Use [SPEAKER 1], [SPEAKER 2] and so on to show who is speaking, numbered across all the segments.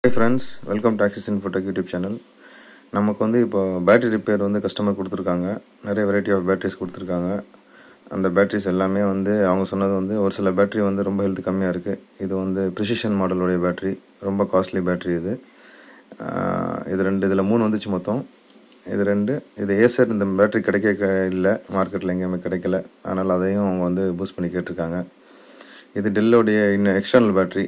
[SPEAKER 1] Hey friends, welcome to Axis Infotech YouTube channel. நமக்கு வந்து இப்போ பேட்டரி ரிப்பேர் வந்து கஸ்டமர் கொடுத்துருக்காங்க. நிறைய வெரைட்டி ஆஃப் பேட்டரிஸ் கொடுத்துருக்காங்க. அந்த பேட்டரிஸ் எல்லாமே வந்து அவங்க சொன்னது வந்து ஒரு சில பேட்டரி வந்து ரொம்ப ஹெல்த் கம்மியாக இருக்குது. இது வந்து ப்ரிசிஷன் மாடலுடைய பேட்டரி, ரொம்ப காஸ்ட்லி பேட்டரி இது. இதில் 3 வந்துச்சு மொத்தம். இது ஏசர் இந்த பேட்டரி கிடைக்க இல்லை, மார்க்கெட்டில் எங்கேயுமே கிடைக்கல. அதனால் அதையும் அவங்க வந்து பூஸ்ட் பண்ணி கேட்டிருக்காங்க. இது டெல்லோடைய இன்னும் எக்ஸ்டர்னல் பேட்டரி.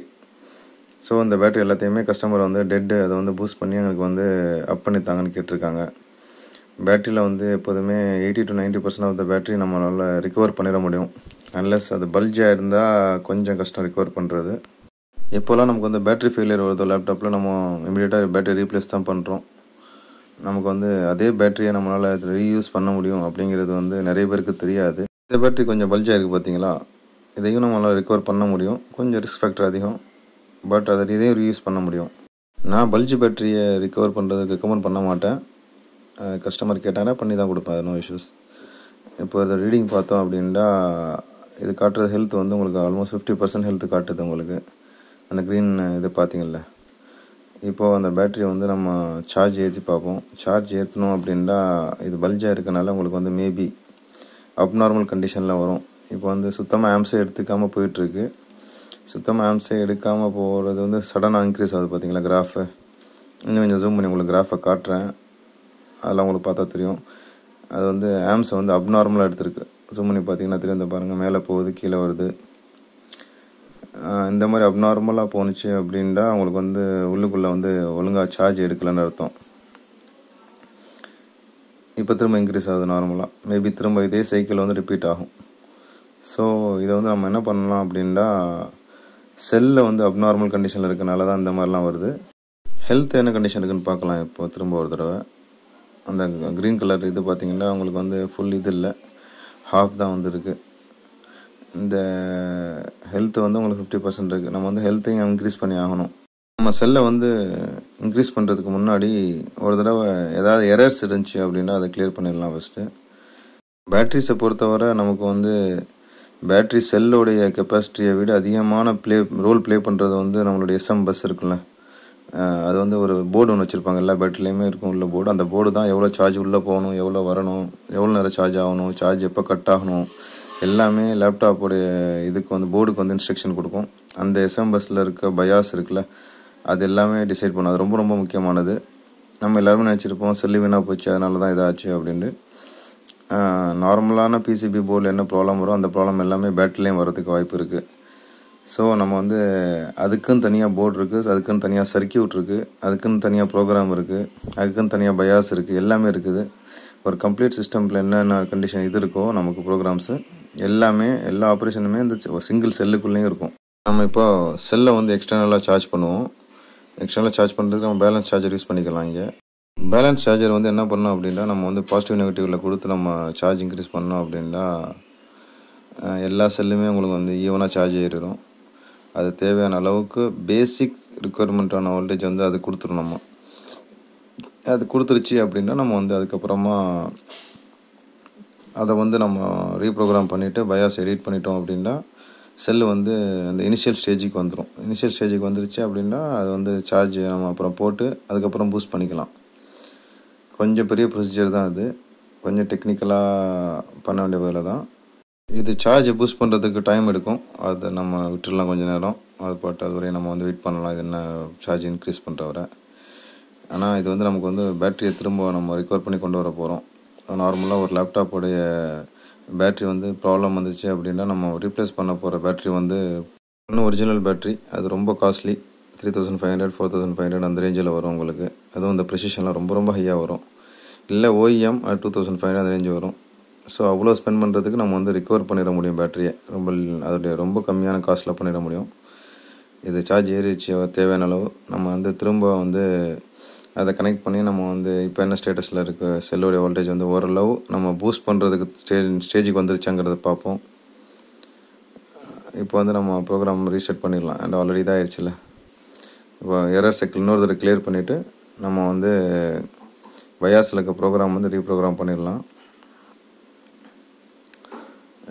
[SPEAKER 1] ஸோ இந்த பேட்டரி எல்லாத்தையுமே கஸ்டமர் வந்து அதை வந்து பூஸ்ட் பண்ணி எங்களுக்கு வந்து அப் பண்ணித்தாங்கன்னு கேட்டிருக்காங்க. பேட்டரியில் வந்து எப்போதுமே 80 to 90% ஆஃப் த பேட்டரி நம்மளால் ரிகவர் பண்ணிட முடியும். அன்லெஸ் அது பல்ஜாக இருந்தால் கொஞ்சம் கஷ்டம் ரிகவர் பண்ணுறது. எப்போல்லாம் நமக்கு வந்து பேட்டரி ஃபெயிலியர் வருதோ லேப்டாப்பில், நம்ம இமீடியட்டாக பேட்டரி ரீப்ளேஸ் தான் பண்ணுறோம். நமக்கு வந்து அதே பேட்டரியை நம்மளால் ரீயூஸ் பண்ண முடியும் அப்படிங்கிறது வந்து நிறைய பேருக்கு தெரியாது. இந்த பேட்டரி கொஞ்சம் பல்ஜாக இருக்குது பார்த்தீங்களா, இதையும் நம்மளால் ரிகவர் பண்ண முடியும். கொஞ்சம் ரிஸ்க் ஃபேக்டர் அதிகம், பட் அதை இதையும் ரீயூஸ் பண்ண முடியும். நான் பல்ஜ் பேட்டரியை ரிகவர் பண்ணுறதுக்கு ரெக்கமெண்ட் பண்ண மாட்டேன். கஸ்டமர் கேட்டாங்கன்னா பண்ணி தான் கொடுப்பேன், அது நோ இஷ்யூஸ். இப்போ அதை ரீடிங் பார்த்தோம் அப்படின்னா இது காட்டுற ஹெல்த் வந்து உங்களுக்கு ஆல்மோஸ்ட் 50% ஹெல்த் காட்டுது உங்களுக்கு. அந்த க்ரீன் இது பார்த்தீங்கல்ல. இப்போது அந்த பேட்டரியை வந்து நம்ம சார்ஜ் ஏற்றி பார்ப்போம். சார்ஜ் ஏற்றணும் அப்படின்னா இது பல்ஜாக இருக்கனால உங்களுக்கு வந்து மேபி அப்நார்மல் கண்டிஷனில் வரும். இப்போ வந்து சுத்தமாக ஆம்ஸே எடுத்துக்காமல் போயிட்டுருக்கு. சுத்தமாக ஆம்ஸே எடுக்காமல் போகிறது வந்து சடனாக இன்க்ரீஸ் ஆகுது பார்த்தீங்களா கிராஃபு. இன்னும் கொஞ்சம் ஜூம் பண்ணி உங்களுக்கு கிராஃபை காட்டுறேன், அதெல்லாம் உங்களுக்கு பார்த்தா தெரியும். அது வந்து ஆம்ஸை வந்து அப்நார்மலாக எடுத்துருக்கு. ஜூம் பண்ணி பார்த்தீங்கன்னா தெரியும். இந்த பாருங்கள், மேலே போகுது, கீழே வருது. இந்த மாதிரி அப்நார்மலாக போணுச்சு அப்படின்னா உங்களுக்கு வந்து உள்ளுக்குள்ளே வந்து ஒழுங்காக சார்ஜ் எடுக்கலைன்னு அர்த்தம். இப்போ திரும்ப இன்க்ரீஸ் ஆகுது நார்மலாக. மேபி திரும்ப இதே சைக்கிள் வந்து ரிப்பீட் ஆகும். ஸோ இதை வந்து நம்ம என்ன பண்ணலாம் அப்படின்னா, செல்லில் வந்து அப்நார்மல் கண்டிஷனில் இருக்கனால தான் இந்த மாதிரிலாம் வருது. ஹெல்த் என்ன கண்டிஷன் இருக்குதுன்னு பார்க்கலாம். இப்போ திரும்ப ஒரு தடவை அந்த க்ரீன் கலர் இது பார்த்திங்கன்னா உங்களுக்கு வந்து ஃபுல் இது இல்லை, ஹாஃப் தான் வந்துருக்கு. இந்த ஹெல்த்து வந்து உங்களுக்கு 50% இருக்குது. நம்ம வந்து ஹெல்த்தையும் இன்க்ரீஸ் பண்ணி ஆகணும். நம்ம செல்லை வந்து இன்க்ரீஸ் பண்ணுறதுக்கு முன்னாடி ஒரு தடவை ஏதாவது எரர்ஸ் இருந்துச்சு அப்படின்னா அதை கிளியர் பண்ணிடலாம் ஃபஸ்ட்டு. பேட்ரிஸை பொறுத்தவரை நமக்கு வந்து பேட்ரி செல்லுடைய கெப்பாசிட்டியை விட அதிகமான ரோல் ப்ளே பண்ணுறது வந்து நம்மளுடைய எஸ்எம் பஸ் இருக்குல்ல, அது வந்து ஒரு போர்டு ஒன்று வச்சுருப்பாங்க. எல்லா பேட்டரிலையுமே இருக்கும் உள்ள போர்டு. அந்த போர்டு தான் எவ்வளோ சார்ஜ் உள்ளே போகணும், எவ்வளோ வரணும், எவ்வளோ நேரம் சார்ஜ் ஆகணும், சார்ஜ் எப்போ கட் ஆகணும், எல்லாமே லேப்டாப்போடைய இதுக்கு வந்து போர்டுக்கு வந்து இன்ஸ்ட்ரக்ஷன் கொடுக்கும். அந்த எஸ்எம் பஸ்ஸில் இருக்க பயாஸ் இருக்குல்ல, அது எல்லாமே டிசைட் பண்ணும். அது ரொம்ப ரொம்ப முக்கியமானது. நம்ம எல்லாருமே நினச்சிருப்போம் செல்லு வீணாக போச்சு அதனால தான் இதாச்சு அப்படின்ட்டு. நார்மலான பிசிபி போர்டில் என்ன ப்ராப்ளம் வரும் அந்த ப்ராப்ளம் எல்லாமே பேட்டரிலையும் வரதுக்கு வாய்ப்பு இருக்குது. ஸோ நம்ம வந்து அதுக்குன்னு தனியாக போர்டு இருக்குது, அதுக்குன்னு தனியாக சர்க்கியூட் இருக்குது, அதுக்குன்னு தனியாக ப்ரோக்ராம் இருக்குது, அதுக்குன்னு தனியாக பயாஸ் இருக்குது, எல்லாமே இருக்குது. ஒரு கம்ப்ளீட் சிஸ்டமில் என்னென்ன கண்டிஷன் இது இருக்கோ நமக்கு ப்ரோக்ராம்ஸு எல்லாமே, எல்லா ஆப்ரேஷனுமே இந்த சிங்கிள் செல்லுக்குள்ளேயும் இருக்கும். நம்ம இப்போ செல்லை வந்து எக்ஸ்டர்னலாக சார்ஜ் பண்ணுவோம். எக்ஸ்டர்னலாக சார்ஜ் பண்ணுறதுக்கு நம்ம பேலன்ஸ் சார்ஜர் யூஸ் பண்ணிக்கலாம். இங்கே பேலன்ஸ் சார்ஜர் வந்து என்ன பண்ணோம் அப்படின்னா, நம்ம வந்து பாசிட்டிவ் நெகட்டிவில் கொடுத்து நம்ம சார்ஜ் இன்க்ரீஸ் பண்ணோம் அப்படின்னா எல்லா செல்லுமே உங்களுக்கு வந்து ஈவனாக சார்ஜ் ஏறிடும். அது தேவையான அளவுக்கு பேசிக் ரிக்குவயர்மெண்ட்டான வோல்டேஜ் வந்து அது கொடுத்துரும். நம்ம அது கொடுத்துருச்சு அப்படின்னா நம்ம வந்து அதுக்கப்புறமா அதை வந்து நம்ம ரீப்ரோக்ராம் பண்ணிவிட்டு பயாஸ் எடிட் பண்ணிட்டோம் அப்படின்னா செல்லு வந்து அந்த இனிஷியல் ஸ்டேஜுக்கு வந்துடும். இனிஷியல் ஸ்டேஜுக்கு வந்துருச்சு அப்படின்னா அது வந்து சார்ஜ் நம்ம அப்புறம் போட்டு அதுக்கப்புறம் பூஸ்ட் பண்ணிக்கலாம். கொஞ்சம் பெரிய ப்ரொசீஜர் தான் அது, கொஞ்சம் டெக்னிக்கலாக பண்ண வேண்டிய வேலை தான் இது. சார்ஜ் பூஸ்ட் பண்ணுறதுக்கு டைம் எடுக்கும், அதை நம்ம விட்டுடலாம் கொஞ்சம் நேரம். அது பாட்டு அது வரையும் நம்ம வந்து வெயிட் பண்ணலாம், இது என்ன சார்ஜ் இன்க்ரீஸ் பண்ணுற வரை. ஆனால் இது வந்து நமக்கு வந்து பேட்டரியை திரும்ப நம்ம ரிகவர் பண்ணி கொண்டு வர போகிறோம். நார்மலாக ஒரு லேப்டாப்போடைய பேட்ரி வந்து ப்ராப்ளம் வந்துச்சு அப்படின்னா நம்ம ரீப்ளேஸ் பண்ண போகிற பேட்ரி வந்து இன்னும் ஒரிஜினல் பேட்ரி, அது ரொம்ப காஸ்ட்லி. 3500 4500 அந்த ரேஞ்சில் வரும் உங்களுக்கு. அதுவும் இந்த ப்ரெசிஷன்லாம் ரொம்ப ரொம்ப ஹையாக வரும். இல்லை OEM 2500 அந்த ரேஞ்சு வரும். ஸோ அவ்வளோ ஸ்பெண்ட் பண்ணுறதுக்கு நம்ம வந்து ரிகவர் பண்ணிட முடியும் பேட்டரியை. அதோடைய ரொம்ப கம்மியான காஸ்ட்டில் பண்ணிட முடியும். இது சார்ஜ் ஏறிச்சு தேவையான அளவு நம்ம வந்து திரும்ப வந்து அதை கனெக்ட் பண்ணி நம்ம வந்து இப்போ என்ன ஸ்டேட்டஸில் இருக்குது செல்லுடைய வோல்டேஜ் வந்து ஓரளவு நம்ம பூஸ்ட் பண்ணுறதுக்கு ஸ்டேஜுக்கு வந்துருச்சாங்கிறத பார்ப்போம். இப்போ வந்து நம்ம ப்ரோக்ராம் ரீசெட் பண்ணிடலாம். அண்ட் ஆல்ரெடி இதாக ஆயிடுச்சுல. இப்போ எரர் சைக்கிள் இன்னொரு தடவை கிளியர் பண்ணிவிட்டு நம்ம வந்து பயாஸில் இருக்க ப்ரோக்ராம் வந்து ரீப்ரோக்ராம் பண்ணிடலாம்.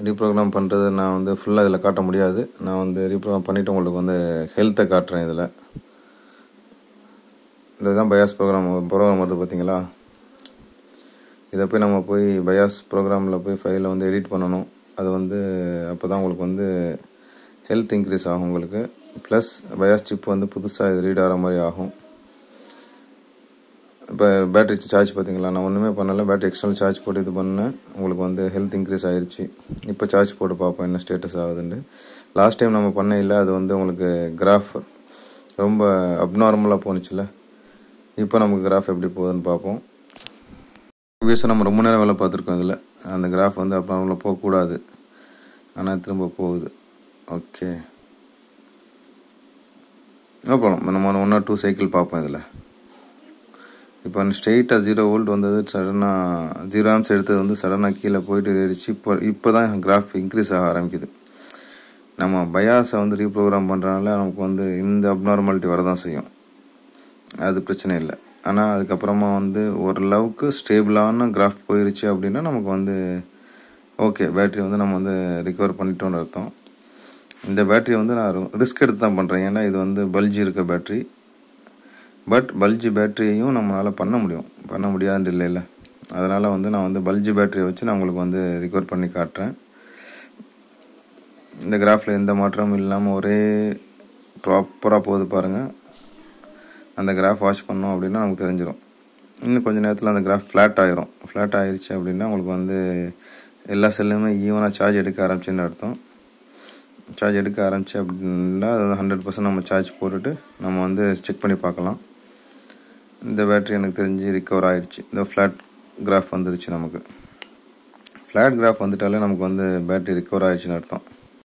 [SPEAKER 1] ரீப்ரோக்ராம் பண்ணுறது நான் வந்து ஃபுல்லாக இதில் காட்ட முடியாது. நான் வந்து ரீப்ரோக்ராம் பண்ணிவிட்டு உங்களுக்கு வந்து ஹெல்த்தை காட்டுறேன். இதில் இதுதான் பயாஸ் ப்ரோக்ராம் வருது பார்த்தீங்களா. இதை போய் நம்ம பயாஸ் ப்ரோக்ராமில் போய் ஃபைலை வந்து எடிட் பண்ணணும். அது வந்து அப்போ தான் உங்களுக்கு வந்து ஹெல்த் இன்க்ரீஸ் ஆகும் உங்களுக்கு. ப்ளஸ் பயாஸ் சிப் வந்து புதுசாக இது ரீட் ஆகிற மாதிரி ஆகும். இப்போ பேட்டரி சார்ஜ் பார்த்தீங்களா, நான் ஒன்றுமே பண்ணலை, பேட்டரி எக்ஸ்டர்னல் சார்ஜ் போட்டு இது பண்ணேன், உங்களுக்கு வந்து ஹெல்த் இன்க்ரீஸ் ஆகிடுச்சு. இப்போ சார்ஜ் போட்டு பார்ப்போம் என்ன ஸ்டேட்டஸ் ஆகுதுன்னு. லாஸ்ட் டைம் நம்ம பண்ண இல்லை, அது வந்து உங்களுக்கு கிராஃப் ரொம்ப அப்நார்மலாக போணுச்சுல. இப்போ நமக்கு கிராஃப் எப்படி போகுதுன்னு பார்ப்போம். ஆப்வியஸாக நம்ம ரொம்ப நேரம் வேலை பார்த்துருக்கோம் இதில். அந்த கிராஃப் வந்து அப்நார்மலாக போகக்கூடாது, ஆனால் திரும்ப போகுது. Okay, no problem. நம்ம 1 or 2 சைக்கிள் பார்ப்போம் இதில். இப்போ ஸ்ட்ரெயிட்டாக 0 volt வந்தது, சடனாக 0 amps எடுத்தது வந்து சடனாக கீழே போயிட்டு ஏறிச்சு. இப்போ தான் கிராஃப் இன்க்ரீஸ் ஆக ஆரம்பிக்குது. நம்ம பயாஸை வந்து ரீப்ரோக்ராம் பண்ணுறதுனால நமக்கு வந்து இந்த அப்நார்மாலிட்டி வரதான் செய்யும், அது பிரச்சனை இல்லை. ஆனால் அதுக்கப்புறமா வந்து ஓரளவுக்கு ஸ்டேபிளான கிராஃப் போயிருச்சு அப்படின்னா நமக்கு வந்து ஓகே, பேட்ரி வந்து நம்ம வந்து ரிகவர் பண்ணிட்டோன்னு அர்த்தம். இந்த பேட்ரி வந்து நான் ரிஸ்க் எடுத்து தான் பண்ணுறேன், ஏன்னா இது வந்து பல்ஜி இருக்க பேட்ரி. பட் பல்ஜி பேட்டரியையும் நம்மளால் பண்ண முடியாதுன்னு இல்லை. அதனால் வந்து நான் வந்து பல்ஜி பேட்டரியை வச்சு நான் உங்களுக்கு வந்து ரிகவர் பண்ணி காட்டுறேன். இந்த கிராஃபில் எந்த மாற்றமும் இல்லாமல் ஒரே ப்ராப்பராக போகுது பாருங்கள். அந்த கிராஃப் வாஷ் பண்ணோம் அப்படின்னா நமக்கு தெரிஞ்சிடும். இன்னும் கொஞ்சம் நேரத்தில் அந்த கிராஃப் ஃப்ளாட் ஆகிரும். ஃப்ளாட் ஆகிருச்சு அப்படின்னா உங்களுக்கு வந்து எல்லா செல்லுமே ஈவனாக சார்ஜ் எடுக்க ஆரம்பிச்சுன்னு அர்த்தம். சார்ஜ் எடுக்க ஆரம்பிச்சு அப்படின்னா அது 100% நம்ம சார்ஜ் போட்டுட்டு நம்ம வந்து செக் பண்ணி பார்க்கலாம். இந்த பேட்ரி எனக்கு தெரிஞ்சு ரிகவர் ஆகிடுச்சு. இந்த ஃப்ளாட் கிராஃப் வந்துருச்சு. நமக்கு ஃப்ளாட் கிராஃப் வந்துட்டாலே நமக்கு வந்து பேட்ரி ரிகவர் ஆகிடுச்சின்னு அர்த்தம்.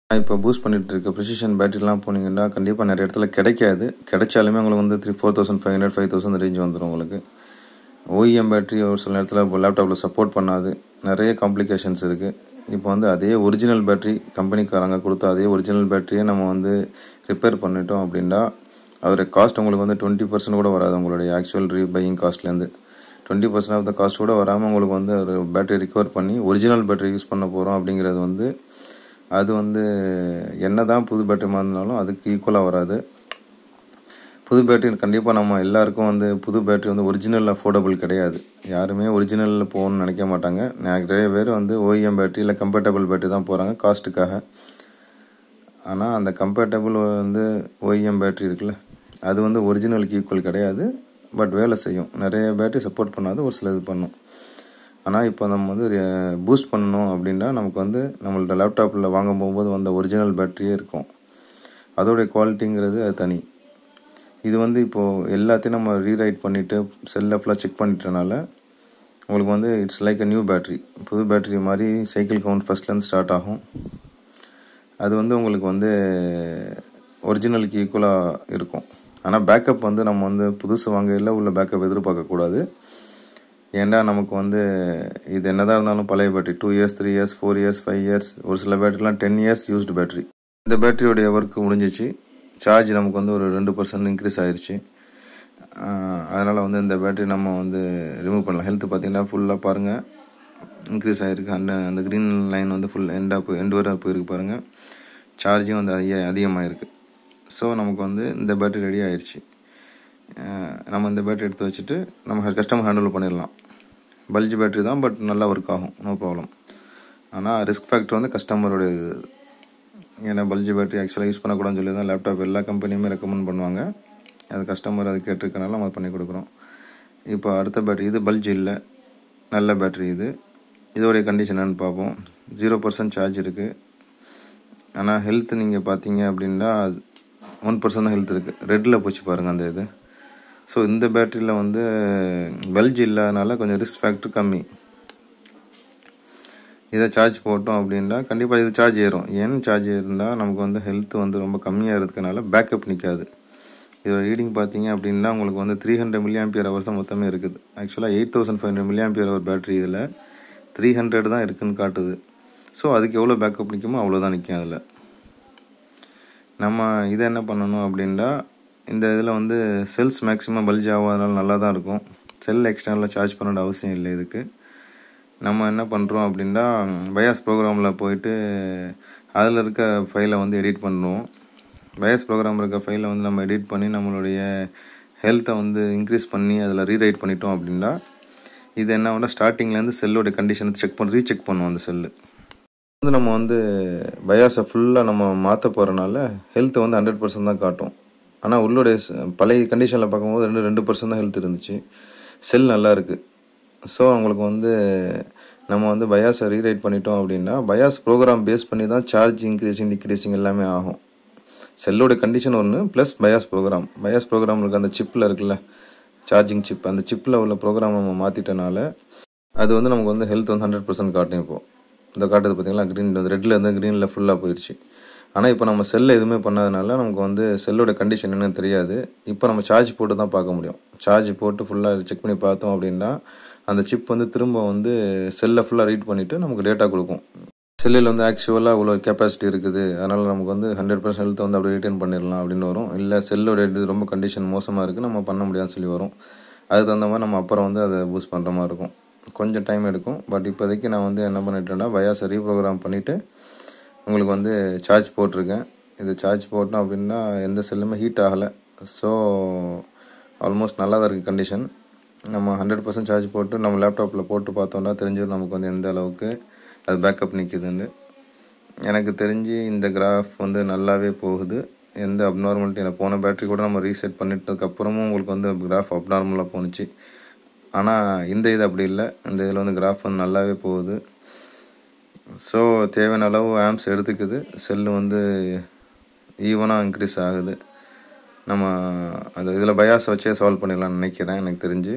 [SPEAKER 1] இப்போ பூஸ்ட் பண்ணிகிட்டு இருக்க ப்ரிசிஷன் பேட்டரிலாம் போனீங்கன்னா கண்டிப்பாக நிறைய இடத்துல கிடைக்காது. கிடைச்சாலுமே உங்களுக்கு வந்து 4,500 5,000 ரேஞ்ச் வந்துடும் உங்களுக்கு. OEM பேட்டரி ஒரு சில நேரத்தில் இப்போ லேப்டாப்பில் சப்போர்ட் பண்ணாது, நிறைய காம்ப்ளிகேஷன்ஸ் இருக்குது. இப்போ வந்து அதே ஒரிஜினல் பேட்டரி கம்பெனிக்காரங்க கொடுத்த அதே ஒரிஜினல் பேட்டரியை நம்ம வந்து ரிப்பேர் பண்ணிட்டோம் அப்படின்னா அதோடைய காஸ்ட் உங்களுக்கு வந்து 20% கூட வராது. உங்களுடைய ஆக்சுவல் பையிங் காஸ்ட்லேருந்து 20% ஆஃப் த காஸ்ட் கூட வராமல் உங்களுக்கு வந்து ஒரு பேட்டரி ரிகவர் பண்ணி ஒரிஜினல் பேட்டரி யூஸ் பண்ண போகிறோம் அப்படிங்கிறது வந்து அது வந்து என்ன தான் புது பேட்டரி மாறினாலும் அதுக்கு ஈக்குவலாக வராது. புது பேட்டரி கண்டிப்பாக நம்ம எல்லாருக்கும் வந்து புது பேட்டரி வந்து ஒரிஜினல் அஃபோர்டபுள் கிடையாது. யாருமே ஒரிஜினலில் போகணும்னு நினைக்க மாட்டாங்க. நிறைய பேர் வந்து OEM பேட்டரி இல்லை கம்பேட்டபிள் பேட்டரி தான் போகிறாங்க காஸ்ட்டுக்காக. ஆனால் அந்த கம்பேட்டபிள் வந்து OEM பேட்டரி இருக்குல்ல, அது வந்து ஒரிஜினலுக்கு ஈக்குவல் கிடையாது. பட் வேலை செய்யும். நிறைய பேட்டரி சப்போர்ட் பண்ணாது, ஒரு சில இது பண்ணும். ஆனால் இப்போ நம்ம வந்து பூஸ்ட் பண்ணணும் அப்படின்னா நமக்கு வந்து நம்மளோட லேப்டாப்பில் வாங்க போகும்போது வந்த ஒரிஜினல் பேட்டரியே இருக்கும். அதோடைய குவாலிட்டிங்கிறது அது தனி. இது வந்து இப்போது எல்லாத்தையும் நம்ம ரீரைட் பண்ணிவிட்டு செல்லை ஃபுல்லாக செக் பண்ணிட்டனால உங்களுக்கு வந்து it's like a new battery. புது பேட்ரி மாதிரி சைக்கிள் கவுண்ட் ஃபஸ்ட்லேருந்து ஸ்டார்ட் ஆகும். அது வந்து உங்களுக்கு வந்து ஒரிஜினலுக்கு ஈக்குவலாக இருக்கும். ஆனால் பேக்கப் வந்து நம்ம வந்து புதுசு வாங்கையில் உள்ள பேக்கப் எதிர்பார்க்கக்கூடாது. ஏன்னா நமக்கு வந்து இது என்னதான் இருந்தாலும் பழைய battery 2 years 3 years 4 years 5 years ஒரு சில பேட்டரிலாம் 10 years யூஸ்டு பேட்டரி. இந்த பேட்டரியோடைய ஒர்க்கு முடிஞ்சிச்சு. சார்ஜ் நமக்கு வந்து ஒரு 2% இன்க்ரீஸ் ஆகிருச்சு. அதனால் வந்து இந்த பேட்டரி நம்ம வந்து ரிமூவ் பண்ணலாம். ஹெல்த் பார்த்திங்கன்னா ஃபுல்லாக பாருங்கள் இன்க்ரீஸ் ஆகிருக்கு. அந்த க்ரீன் லைன் வந்து ஃபுல் எண்டு வரை போயிருக்கு பாருங்கள். சார்ஜும் வந்து அதிகமாக இருக்குது. ஸோ நமக்கு வந்து இந்த பேட்டரி ரெடி ஆகிடுச்சு. நம்ம இந்த பேட்டரி எடுத்து வச்சுட்டு நம்ம கஸ்டமர் ஹேண்டில் பண்ணிடலாம். பல்ஜி பேட்டரி தான், பட் நல்லா ஒர்க் ஆகும், நோ ப்ராப்ளம். ஆனால் ரிஸ்க் ஃபேக்டர் வந்து கஸ்டமருடைய இது. ஏன்னா பல்ஜி பேட்டரி ஆக்சுவலாக யூஸ் பண்ணக்கூடாதுன்னு சொல்லி தான் லேப்டாப் எல்லா கம்பெனியுமே ரெக்கமெண்ட் பண்ணுவாங்க. அது கஸ்டமர் அது கேட்டிருக்கனால நம்ம பண்ணி கொடுக்குறோம். இப்போ அடுத்த பேட்டரி இது பல்ஜி இல்லை, நல்ல பேட்டரி இது. இதோடைய கண்டிஷன் என்னென்னு பார்ப்போம். 0% சார்ஜ் இருக்குது. ஆனால் ஹெல்த் நீங்கள் பார்த்தீங்க அப்படின்னா 1% தான் ஹெல்த் இருக்குது. ரெட்டில் போச்சு பாருங்கள் அந்த இது. ஸோ இந்த பேட்டரியில் வந்து பல்ஜி இல்லாதனால கொஞ்சம் ரிஸ்க் ஃபேக்டர் கம்மி. இதை சார்ஜ் போட்டோம் அப்படின்னா கண்டிப்பாக இது சார்ஜ் ஏறும். ஏன்னு சார்ஜ் ஏறுந்தால் நமக்கு வந்து ஹெல்த் வந்து ரொம்ப கம்மியாக இருக்கிறதுனால பேக்கப் நிற்காது. இதோட ரீடிங் பார்த்தீங்க அப்படின்னா உங்களுக்கு வந்து 300 mAh தான் மொத்தமே இருக்குது. ஆக்சுவலாக 8500 mAh பேட்டரி, இதில் 300 தான் இருக்குதுன்னு காட்டுது. ஸோ அதுக்கு எவ்வளோ பேக்கப் நிற்குமோ அவ்வளோதான் நிற்கும். அதில் நம்ம இதை என்ன பண்ணணும் அப்படின்னா இந்த இதில் வந்து செல்ஸ் மேக்ஸிமம் பல்ஜி ஆகாதனால நல்லா தான் இருக்கும். செல் எக்ஸ்டர்னலாக சார்ஜ் பண்ண அவசியம் இல்லை. இதுக்கு நம்ம என்ன பண்ணுறோம் அப்படின்னா பயாஸ் ப்ரோக்ராமில் போயிட்டு அதில் இருக்க ஃபைலை வந்து எடிட் பண்ணுவோம். பயாஸ் ப்ரோக்ராம் இருக்க ஃபைலை வந்து நம்ம எடிட் பண்ணி நம்மளுடைய ஹெல்த்தை வந்து இன்க்ரீஸ் பண்ணி அதில் ரீரைட் பண்ணிட்டோம் அப்படின்னா இது என்ன ஆகும்னா ஸ்டார்டிங்லேருந்து செல்லோட கண்டிஷனை ரீசெக் பண்ணுவோம். அந்த செல்லு வந்து நம்ம வந்து பயாஸை ஃபுல்லாக நம்ம மாற்ற போகிறனால ஹெல்த்தை வந்து 100% தான் காட்டும். ஆனால் உள்ளோடைய பழைய கண்டிஷனில் பார்க்கும்போது 2% தான் ஹெல்த் இருந்துச்சு. செல் நல்லா இருக்குது. ஸோ அவங்களுக்கு வந்து நம்ம வந்து பயாஸை ரீரைட் பண்ணிட்டோம் அப்படின்னா பயாஸ் ப்ரோக்ராம் பேஸ் பண்ணி தான் சார்ஜ் இன்க்ரீஸிங் டிக்ரீஸிங் எல்லாமே ஆகும். செல்லோட கண்டிஷன் ஒன்று ப்ளஸ் பயாஸ் ப்ரோக்ராம் இருக்க அந்த சிப்பில் இருக்குல்ல சார்ஜிங் சிப், அந்த சிப்பில் உள்ள ப்ரோக்ராம் நம்ம மாற்றிட்டனால அது வந்து நமக்கு வந்து ஹெல்த் வந்து 100% காட்டும். இப்போது இந்த காட்டுது பார்த்தீங்களா, க்ரீன் ரெட்டில் இருந்து க்ரீனில் ஃபுல்லாக போயிடுச்சு. ஆனால் இப்போ நம்ம செல்லை எதுவுமே பண்ணாதனால நமக்கு வந்து செல்லோட கண்டிஷன் என்னன்னு தெரியாது. இப்போ நம்ம சார்ஜ் போட்டு தான் பார்க்க முடியும். சார்ஜ் போட்டு ஃபுல்லாக செக் பண்ணி பார்த்தோம் அப்படின்னா அந்த சிப் வந்து திரும்ப வந்து செல்லை ஃபுல்லாக ரீட் பண்ணிவிட்டு நமக்கு டேட்டா கொடுக்கும். செல்லில் வந்து ஆக்சுவலாக இவ்வளோ கெப்பாசிட்டி இருக்குது, அதனால் நமக்கு வந்து 100% ஹெல்த்தை வந்து அப்படியே ரிட்டர்ன் பண்ணிடலாம் அப்படின்னு வரும். இல்லை செல்லோட இது ரொம்ப கண்டிஷன் மோசமாக இருக்குது, நம்ம பண்ண முடியாதுன்னு சொல்லி வரும். அதுக்கு தகுந்த மாதிரி நம்ம அப்புறம் வந்து அதை பூஸ்ட் பண்ணுற மாதிரி இருக்கும். கொஞ்சம் டைம் எடுக்கும். பட் இப்போதைக்கு நான் வந்து என்ன பண்ணிட்டேன்னா பயாஸை ரீப்ரோக்ராம் பண்ணிவிட்டு உங்களுக்கு வந்து சார்ஜ் போட்டிருக்கேன். இது சார்ஜ் போட்டோம் அப்படின்னா எந்த செல்லுமே ஹீட் ஆகலை. ஸோ ஆல்மோஸ்ட் நல்லா தான் இருக்குது கண்டிஷன். நம்ம 100% சார்ஜ் போட்டு நம்ம லேப்டாப்பில் போட்டு பார்த்தோம்னா தெரிஞ்சிடும் நமக்கு வந்து எந்த அளவுக்கு அது பேக்கப் நிற்குதுன்னு. எனக்கு தெரிஞ்சு இந்த கிராஃப் வந்து நல்லாவே போகுது. எந்த அப்நார்மாலிட்டி இல்லை. போன பேட்டரி கூட நம்ம ரீசெட் பண்ணிட்டதுக்கப்புறமும் உங்களுக்கு வந்து கிராஃப் அப்நார்மலாக போணுச்சு. ஆனால் இந்த இது அப்படி இல்லை. இந்த இதில் வந்து கிராஃப் வந்து நல்லாவே போகுது. ஸோ தேவையான அளவு ஆம்ப்ஸ் எடுத்துக்குது. செல்லு வந்து ஈவனாக இன்க்ரீஸ் ஆகுது. நம்ம அந்த இதில் பயாஸை வச்சே சால்வ் பண்ணிடலாம்னு நினைக்கிறேன். எனக்கு தெரிஞ்சு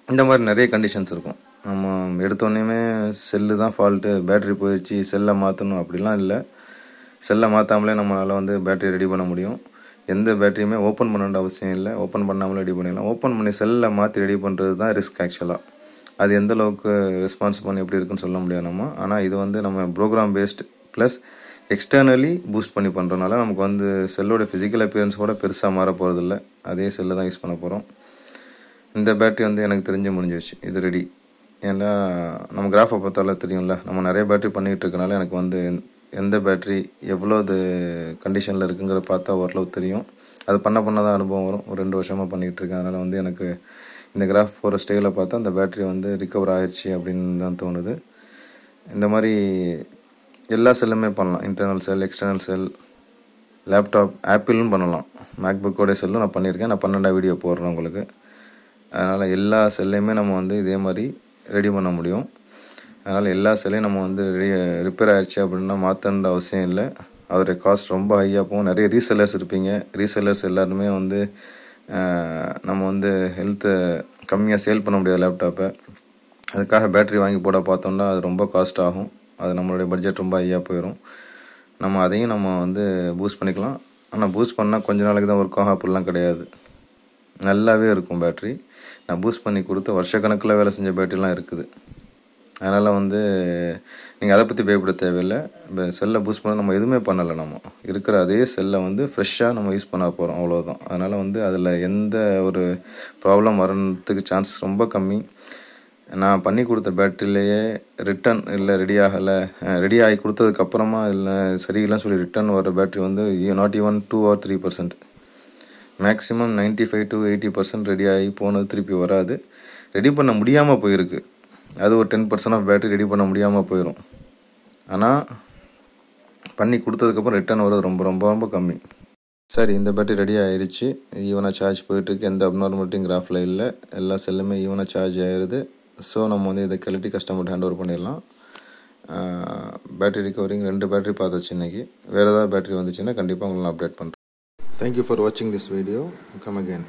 [SPEAKER 1] இந்த மாதிரி நிறைய கண்டிஷன்ஸ் இருக்கும். நம்ம எடுத்தோடனே செல்லு தான் ஃபால்ட்டு, பேட்ரி போயிடுச்சு, செல்லை மாற்றணும் அப்படிலாம் இல்லை. செல்லை மாற்றாமலே நம்மளால் வந்து பேட்ரி ரெடி பண்ண முடியும். எந்த பேட்டரியுமே ஓப்பன் பண்ண வேண்டிய அவசியம் இல்லை. ஓப்பன் பண்ணாமலே ரெடி பண்ணிடலாம். ஓப்பன் பண்ணி செல்லை மாற்றி ரெடி பண்ணுறது தான் ரிஸ்க் ஆக்சுவலாக. அது எந்த அளவுக்கு ரெஸ்பான்ஸ் பண்ணி எப்படி இருக்குன்னு சொல்ல முடியாது நம்ம. ஆனால் இது வந்து நம்ம programme based plus externally boost பண்ணி பண்ணுறதுனால நமக்கு வந்து செல்லோட ஃபிசிக்கல் அப்பியரன்ஸ் கூட பெருசாக மாற போகிறதில்ல. அதே செல்லை தான் யூஸ் பண்ண போகிறோம். இந்த பேட்டரி வந்து எனக்கு தெரிஞ்சு முடிஞ்சிடுச்சு, இது ரெடி. ஏன்னா நம்ம கிராஃபை பார்த்தால தெரியும்ல, நம்ம நிறைய பேட்டரி பண்ணிகிட்டு இருக்கனால எனக்கு வந்து எந்த பேட்டரி எவ்வளோ இது கண்டிஷனில் இருக்குங்கிற பார்த்தா ஓரளவு தெரியும். அது பண்ண தான் அனுபவம் வரும். ஒரு 2 வருஷமாக பண்ணிகிட்டு இருக்கேன். அதனால் வந்து எனக்கு இந்த கிராஃப் போகிற ஸ்டேஜில் பார்த்தா அந்த பேட்டரி வந்து ரிகவர் ஆயிடுச்சு அப்படின்னு தான் தோணுது. இந்த மாதிரி எல்லா செல்லுமே பண்ணலாம். இன்டர்னல் செல், எக்ஸ்டர்னல் செல், லேப்டாப், ஆப்பிளும் பண்ணலாம். மேக்புக்கோடைய செல்லும் நான் பண்ணியிருக்கேன். நான் 12 வீடியோ போடுறேன் உங்களுக்கு. அதனால் எல்லா செல்லையுமே நம்ம வந்து இதே மாதிரி ரெடி பண்ண முடியும். அதனால் எல்லா செல்லையும் நம்ம வந்து ரிப்பேர் ஆகிடுச்சு அப்படின்னா மாற்றணுன்ற அவசியம் இல்லை. அதோடைய காஸ்ட் ரொம்ப ஹையாக போகும். நிறைய ரீசெல்லர்ஸ் இருப்பீங்க. ரீசெல்லர்ஸ் எல்லாருமே வந்து நம்ம வந்து ஹெல்த்தை கம்மியாக சேல் பண்ண முடியாது லேப்டாப்பை. அதுக்காக பேட்டரி வாங்கி போட பார்த்தோம்னா அது ரொம்ப காஸ்ட் ஆகும். அது நம்மளுடைய பட்ஜெட் ரொம்ப ஹையாக போயிடும். நம்ம அதையும் நம்ம வந்து பூஸ்ட் பண்ணிக்கலாம். ஆனால் பூஸ்ட் பண்ணால் கொஞ்ச நாளைக்கு தான் ஒர்க் ஆகும் அப்படிலாம் கிடையாது. நல்லாவே இருக்கும் பேட்ரி. நான் பூஸ்ட் பண்ணி கொடுத்து வருஷக்கணக்கில் வேலை செஞ்ச பேட்டரிலாம் இருக்குது. அதனால் வந்து நீங்கள் அதை பற்றி பயப்பட தேவையில்லை. இப்போ செல்லை பூஸ்ட் பண்ண நம்ம எதுவுமே பண்ணலை. நம்ம இருக்கிற அதே செல்லை வந்து ஃப்ரெஷ்ஷாக நம்ம யூஸ் பண்ண போகிறோம், அவ்வளோதான். அதனால் வந்து அதில் எந்த ஒரு ப்ராப்ளம் வரதுக்கு சான்ஸ் ரொம்ப கம்மி. நான் பண்ணி கொடுத்த பேட்டரியிலேயே ரிட்டன் இல்லை ரெடி ஆகி கொடுத்ததுக்கப்புறமா இல்லை சரியில்லைன்னு சொல்லி ரிட்டன் வர பேட்டரி வந்து not even 2 or 3%. Maximum 95 to 80% ready ஆகி போனது திருப்பி வராது. ரெடி பண்ண முடியாமல் போயிருக்கு. அது ஒரு 10% ஆஃப் பேட்டரி ரெடி பண்ண முடியாமல் போயிடும். ஆனால் பண்ணி கொடுத்ததுக்கப்புறம் ரிட்டர்ன் வர்றது ரொம்ப ரொம்ப ரொம்ப கம்மி. சரி, இந்த பேட்டரி ரெடி ஆகிடுச்சு. ஈவனாக சார்ஜ் போயிட்டுருக்கு. எந்த அப்நார்மாலிட்டியும் கிராஃபில் இல்லை. எல்லா செல்லுமே ஈவனாக சார்ஜ் ஆகிடுது. ஸோ நம்ம வந்து இதை கழட்டி கஸ்டமர்கிட்ட ஹேண்ட் ஓவர் பண்ணிடலாம். பேட்டரி ரிகவரிங் 2 பேட்டரி பார்த்தாச்சு இன்றைக்கி. வேறு ஏதாவது பேட்டரி வந்துச்சுன்னா கண்டிப்பாக உங்களுக்கு நான் அப்டேட் பண்ணுறேன். Thank you for watching this video. Come again.